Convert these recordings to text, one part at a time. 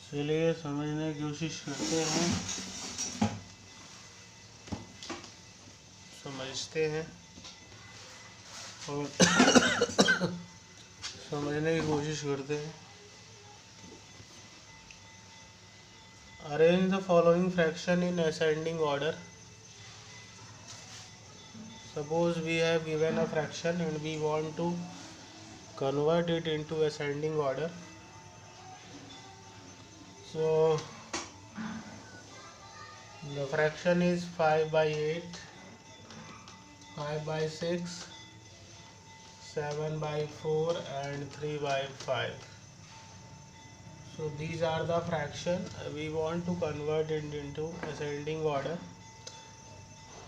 चलिए समझने की कोशिश करते हैं, समझते हैं और समझने की कोशिश करते हैं। Arrange the following fraction in ascending order. Suppose we have given a fraction and we want to convert it into ascending order. So the fraction is 5 by 8, 5 by 6, 7 by 4 and 3 by 5. So these are the fraction we want to convert it into ascending order.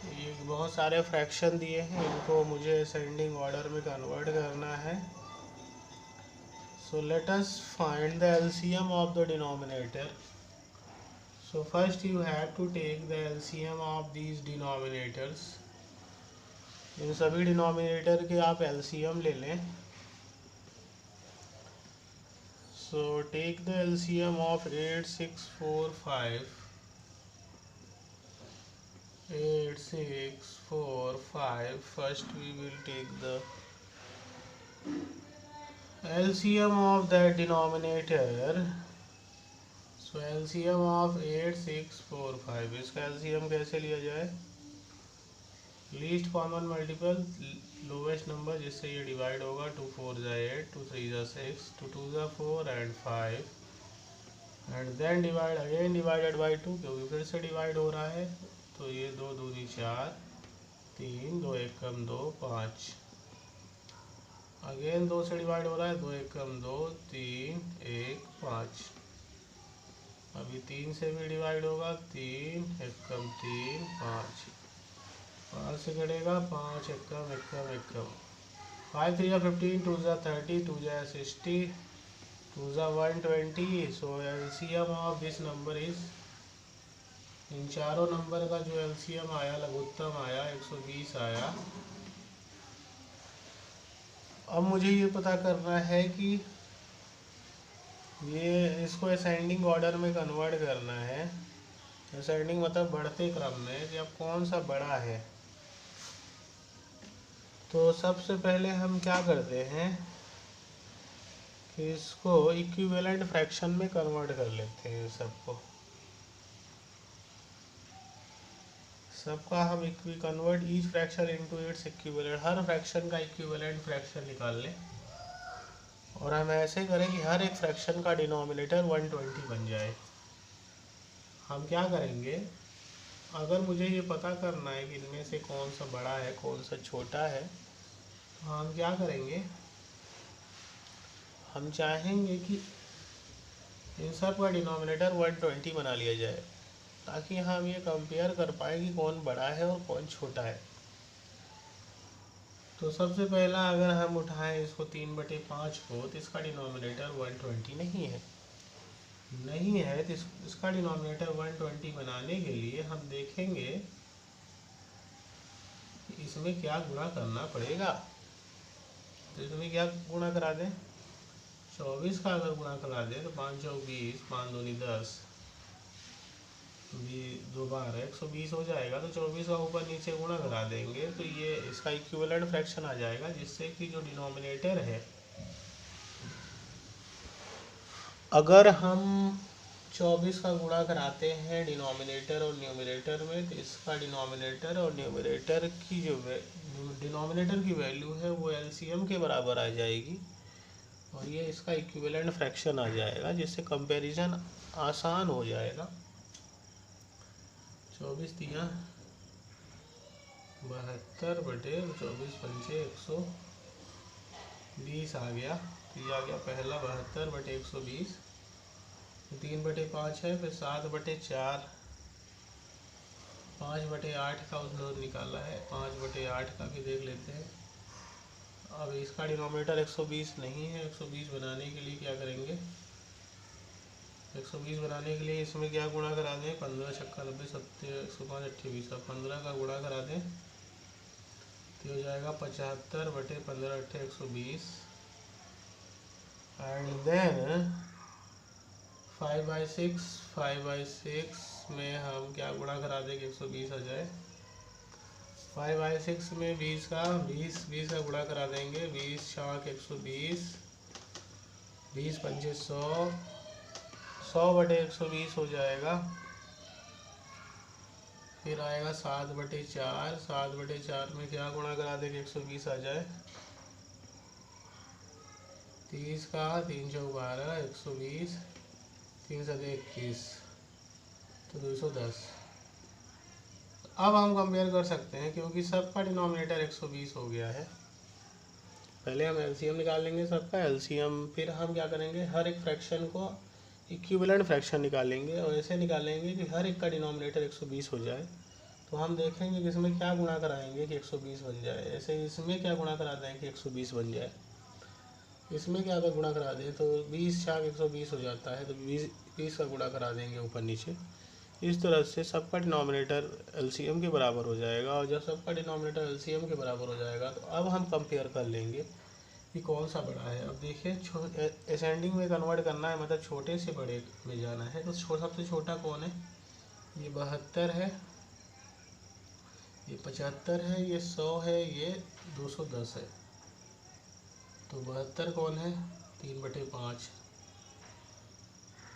ये बहुत सारे fraction दिए हैं, इनको मुझे ascending order में convert करना है। So let us find the LCM of the denominator. So first you have to take the LCM of these denominators. इन सभी डिनोमिनेटर के आप LCM ले लें। So take the LCM of 8, 6, 4, 5. 8, 6, 4, 5. First we will take the LCM of that denominator. So LCM of 8, 6, 4, 5. इसका LCM कैसे लिया जाए? Least common multiple, lowest number जिससे ये डिवाइड होगा। 2 4 ज़ा 8, 2 3 ज़ा 6, 2 2 ज़ा 4 and 5 and then divide again divided by 2, क्योंकि फिर से डिवाइड हो रहा है। तो ये 2 दूनी 4, 3, 2 1 कम 2, 5 अगेन 2 से डिवाइड हो रहा है। 2 1 कम 2, 3 1 5। अभी 3 से भी डिवाइड होगा। 3 1 कम 3 5, 5 से कटेगा 5 एकम एकम एकम। 5 3 ज़ा 15, 2 ज़ा 30, 2 ज़ा 60, 2 ज़ा 120। So LCM of this number is, इन चारों नंबर का जो LCM आया, लघुत्तम आया, 120 आया। अब मुझे ये पता करना है कि ये इसको असेंडिंग ऑर्डर में कन्वर्ट करना है। असेंडिंग मतलब बढ़ते क्रम में, जब कौन सा बड़ा है। तो सबसे पहले हम क्या करते हैं कि इसको इक्विवेलेंट फ्रैक्शन में कन्वर्ट कर लेते हैं। सबका हम convert each fraction into its equivalent, हर फ्रैक्शन का इक्विवेलेंट फ्रैक्शन निकाल लें। और हम ऐसे करें कि हर एक फ्रैक्शन का डिनोमिनेटर 120 बन जाए। हम क्या करेंगे, अगर मुझे ये पता करना है कि इनमें से कौन सा बड़ा है कौन सा छोटा है, तो हम क्या करेंगे, हम चाहेंगे कि इन सब का डिनोमिनेटर 120 बना लिया जाए, ताकि हम ये कंपेयर कर पाए कि कौन बड़ा है और कौन छोटा है। तो सबसे पहला अगर हम उठाएं इसको 3/5 को, तो इसका डिनोमिनेटर 120 नहीं है। तो इसका डिनोमिनेटर 120 बनाने के लिए हम देखेंगे कि इसमें क्या गुणा करना पड़ेगा। तो इसमें क्या गुणा करा दें, 24 का अगर गुणा करा दें तो 5 चौक 20, 5 दूनी 10, 2 12, 120 हो जाएगा। तो 24 का ऊपर नीचे गुणा करा देंगे तो ये इसका इक्विवेलेंट फ्रैक्शन आ जाएगा, जिससे कि जो डिनोमिनेटर है, अगर हम 24 का गुणा कराते हैं डिनोमिनेटर और न्यूमरेटर में, तो इसका डिनोमिनेटर और न्यूमरेटर की जो डिनोमिनेटर की वैल्यू है वो LCM के बराबर आ जाएगी और ये इसका इक्विवेलेंट फ्रैक्शन आ जाएगा, जिससे कंपैरिजन आसान हो जाएगा। 24 दिया 72/24 पंचे 120 आ गया। तो ये आ गया पहला 72/120। 3/5 है, फिर 7/4, 5/8 का उधर निकाला है, 5/8 का भी देख लेते हैं। अब इसका डिनोमिनेटर 120 नहीं है। 120 बनाने के लिए क्या करेंगे, 120 बनाने के लिए इसमें क्या गुणा करा दें, 15 छक्का 90 70 105 28। अब 15 का गुणा करा दें तो हो जाएगा 75/15 120 एंड देन 5/6 में हम क्या गुणा करा देंगे, 120 आ जाए। 5/6 में 20 का गुणा करा देंगे, 20 शाख 120, 20 पंचे 100, 100/120 हो जाएगा। फिर आएगा 7/4, 7/4 में क्या गुणा करा देंगे, 120 आ जाए। 30 का 3 चौक 12, 120, 3 7 21, तो 210। अब हम कंपेयर कर सकते हैं क्योंकि सबका डिनोमिनेटर 120 हो गया है। पहले हम एलसीएम निकाल लेंगे सबका एलसीएम, फिर हम क्या करेंगे, हर एक फ्रैक्शन को इक्विवेलेंट फ्रैक्शन निकालेंगे और ऐसे निकालेंगे कि हर एक का डिनोमिनेटर 120 हो जाए। तो हम देखेंगे कि इसमें क्या गुणा कराएंगे कि 120 बन जाए, ऐसे इसमें क्या गुणा करा दें कि 120 बन जाए। इसमें क्या अगर गुणा करा दें तो 20 शाख 120 हो जाता है, तो 20 का गुणा करा देंगे ऊपर नीचे। इस तरह से सबका डिनोमिनेटर एलसीएम के बराबर हो जाएगा, और जब सबका डिनोमिनेटर एलसीएम के बराबर हो जाएगा तो अब हम कंपेयर कर लेंगे कि कौन सा बड़ा है। अब देखिए असेंडिंग में कन्वर्ट करना है, मतलब छोटे से बड़े में जाना है, तो सबसे छोटा कौन है, ये 72 है, ये 75 है, ये 100 है, ये 210 है। तो 72 कौन है, 3/5।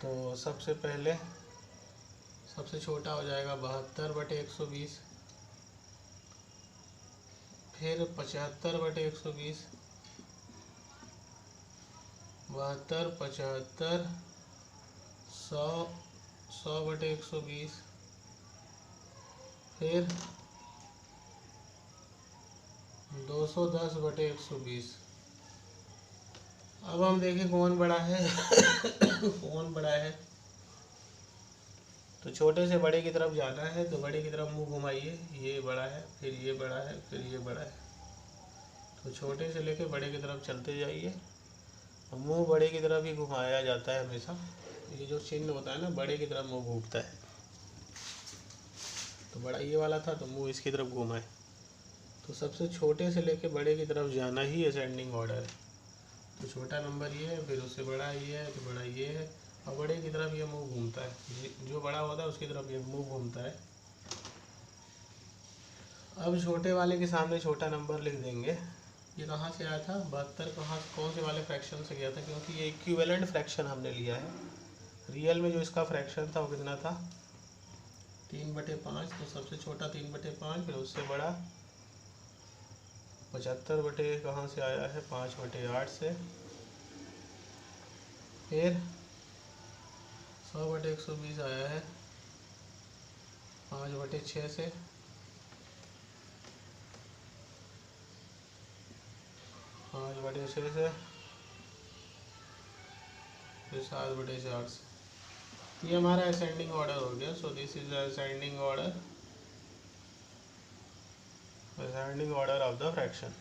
तो सबसे पहले सबसे छोटा हो जाएगा 72/120, फिर 75/120, 72, 75, 100, 100/120, फिर 210/120। अब हम देखें कौन बड़ा है कौन बड़ा है। तो छोटे से बड़े की तरफ जाना है, तो बड़े की तरफ मुंह घुमाइए, ये बड़ा है, फिर ये बड़ा है, फिर ये बड़ा है। तो छोटे से लेके बड़े की तरफ चलते जाइए, और मुंह बड़े की तरफ ही घुमाया जाता है हमेशा। ये जो चिन्ह होता है ना, बड़े की तरफ मुंह घूमता है। तो बड़ा ये वाला था तो मुंह इसकी तरफ घुमाए। तो सबसे छोटे से लेके बड़े की तरफ जाना ही असेंडिंग ऑर्डर है। तो छोटा नंबर ये है, फिर उससे बड़ा ये है, तो बड़ा ये है, और बड़े की तरफ ये मुंह घूमता है। जो बड़ा होता है उसकी तरफ ये मुंह घूमता है। अब छोटे वाले के सामने छोटा नंबर लिख देंगे। ये कहाँ से आया था 72, कौन से वाले फ्रैक्शन से गया था, क्योंकि ये इक्विवेलेंट फ्रैक्शन हमने लिया है। रियल में जो इसका फ्रैक्शन था वो कितना था, 3/5। तो सबसे छोटा 3/5, फिर उससे बड़ा 75 कहाँ से आया है, 5/8 से, फिर 100/120 आया है 5/6 से, फिर 7/4 से। ये हमारा असेंडिंग ऑर्डर हो गया। So this is ascending order of the fraction.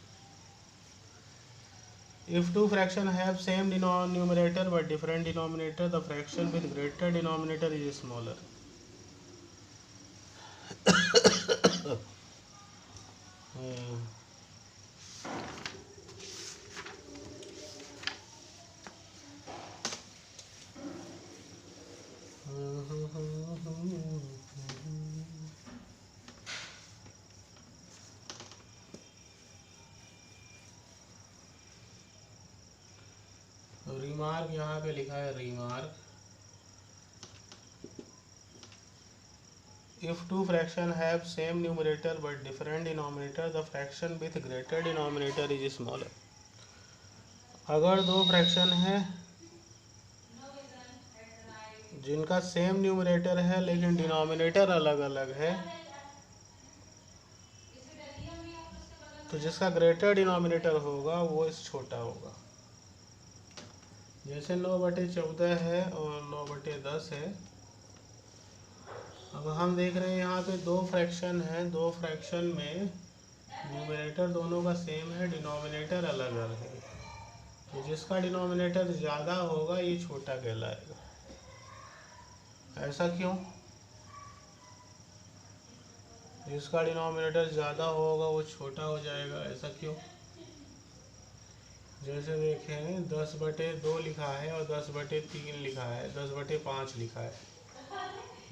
If two fractions have same numerator but different denominator, the fraction with greater denominator is smaller. Remark यहाँ पे लिखा है, remark, if two fractions have same numerator but different denominator, the fraction with greater denominator is smaller. अगर दो fraction है जिनका same numerator है लेकिन डिनोमिनेटर अलग अलग है, तो जिसका ग्रेटर डिनोमिनेटर होगा वो इस छोटा होगा। जैसे 9/14 है और 9/10 है। अब हम देख रहे हैं यहाँ पे दो फ्रैक्शन है, दो फ्रैक्शन में न्यूमरेटर दोनों का सेम है, डिनोमिनेटर अलग अलग है। तो जिसका डिनोमिनेटर ज़्यादा होगा ये छोटा कहलाएगा। ऐसा क्यों, जिसका डिनोमिनेटर ज़्यादा होगा वो छोटा हो जाएगा, ऐसा क्यों। जैसे देखें 10/2 लिखा है और 10/3 लिखा है, 10/5 लिखा है।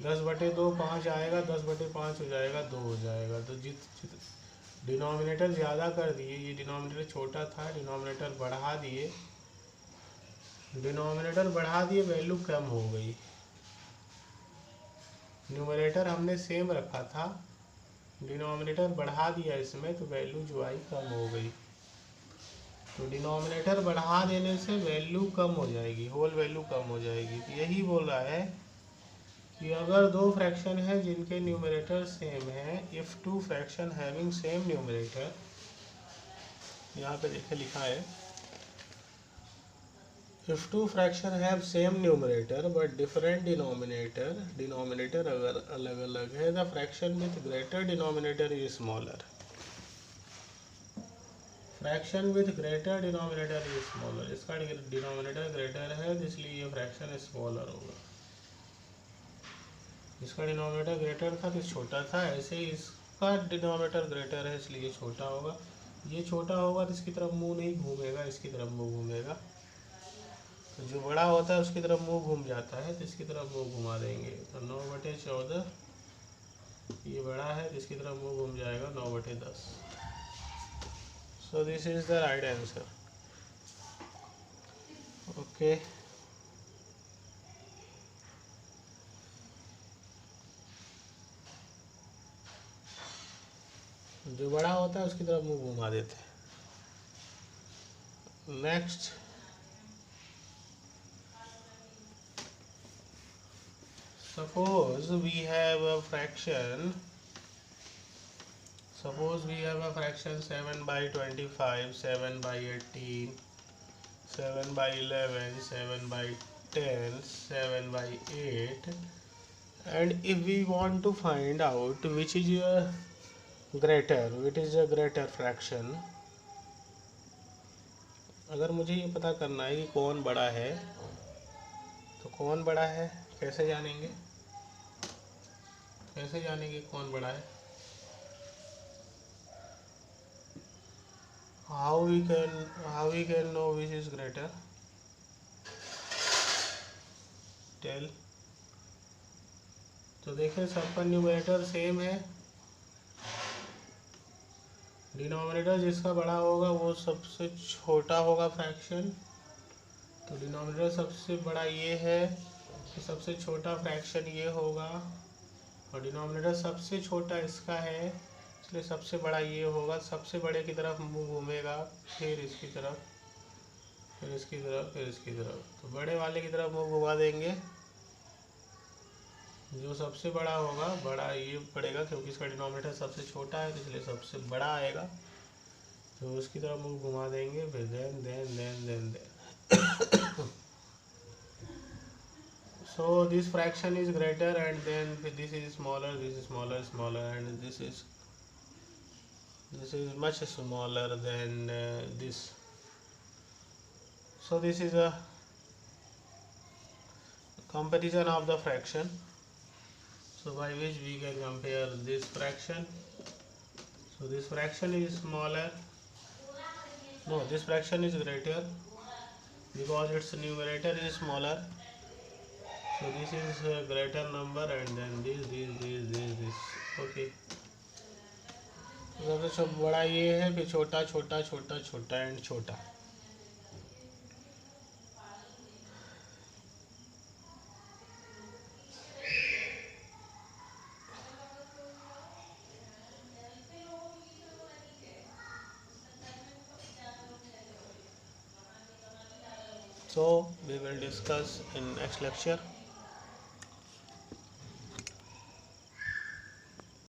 10/2 5 आएगा, 10/5 हो जाएगा 2 हो जाएगा। तो जित डिनोमिनेटर ज़्यादा कर दिए, ये डिनोमिनेटर छोटा था, डिनोमिनेटर बढ़ा दिए, वैल्यू कम हो गई। न्यूमरेटर हमने सेम रखा था, डिनोमिनेटर बढ़ा दिया इसमें, तो वैल्यू जो आई कम हो गई। तो डिनोमिनेटर बढ़ा देने से वैल्यू कम हो जाएगी, होल वैल्यू कम हो जाएगी। तो यही बोल रहा है कि अगर दो फ्रैक्शन है जिनके न्यूमरेटर सेम है, if two fraction having same numerator, यहाँ पे देखे लिखा है if two fraction have same numerator but different denominator अगर अलग अलग है, the fraction with greater denominator is smaller. Fraction with greater denominator is smaller, इसका डिनोमिनेटर ग्रेटर है इसलिए ये फ्रैक्शन स्मॉलर होगा। इसका डिनोमिनेटर ग्रेटर था तो छोटा था, ऐसे ही इसका डिनोमिनेटर ग्रेटर है इसलिए छोटा होगा। ये छोटा होगा तो इसकी तरफ मुंह नहीं घूमेगा, इसकी तरफ मुंह घूमेगा। तो जो बड़ा होता है उसकी तरफ मुंह घूम जाता है, तो इसकी तरफ मुंह घुमा देंगे। तो 9/14 ये बड़ा है तो इसकी तरफ मुंह घूम जाएगा 9/10। So this is the right answer. Okay, जो बड़ा होता है उसकी तरफ मुंह घुमा देते हैं। Next, suppose we have a fraction 7/25, 7/18, 7/11, 7/10, 7/8, and if we want to find out which is a greater fraction, अगर मुझे ये पता करना है कि कौन बड़ा है, तो कौन बड़ा है कैसे जानेंगे कौन बड़ा है? how we can know which is greater? Tell. तो देखें सबका न्यूमरेटर सेम है, डिनोमिनेटर जिसका बड़ा होगा वो सबसे छोटा होगा फ्रैक्शन। तो डिनोमिनेटर सबसे बड़ा ये है तो सबसे छोटा फ्रैक्शन ये होगा, और डिनोमिनेटर सबसे छोटा इसका है इसलिए सबसे बड़ा ये होगा। सबसे बड़े की तरफ मुंह घूमेगा, फिर इसकी तरफ, फिर इसकी तरफ, फिर इसकी तरफ। तो बड़े वाले की तरफ मुंह घुमा देंगे, जो सबसे बड़ा होगा बड़ा ये पड़ेगा क्योंकि इसका डिनोमिनेटर सबसे छोटा है तो इसलिए सबसे बड़ा आएगा, तो उसकी तरफ मुंह घुमा देंगे। फिर then so this fraction is greater and then this is smaller, and this is much smaller than this. So this is a comparison of the fraction, so by which we can compare this fraction. So this fraction is smaller, no, this fraction is greater because its numerator is smaller. So this is a greater number and then this. Okay, सबसे बड़ा ये है, फिर छोटा छोटा छोटा छोटा and छोटा। So we will discuss in next lecture.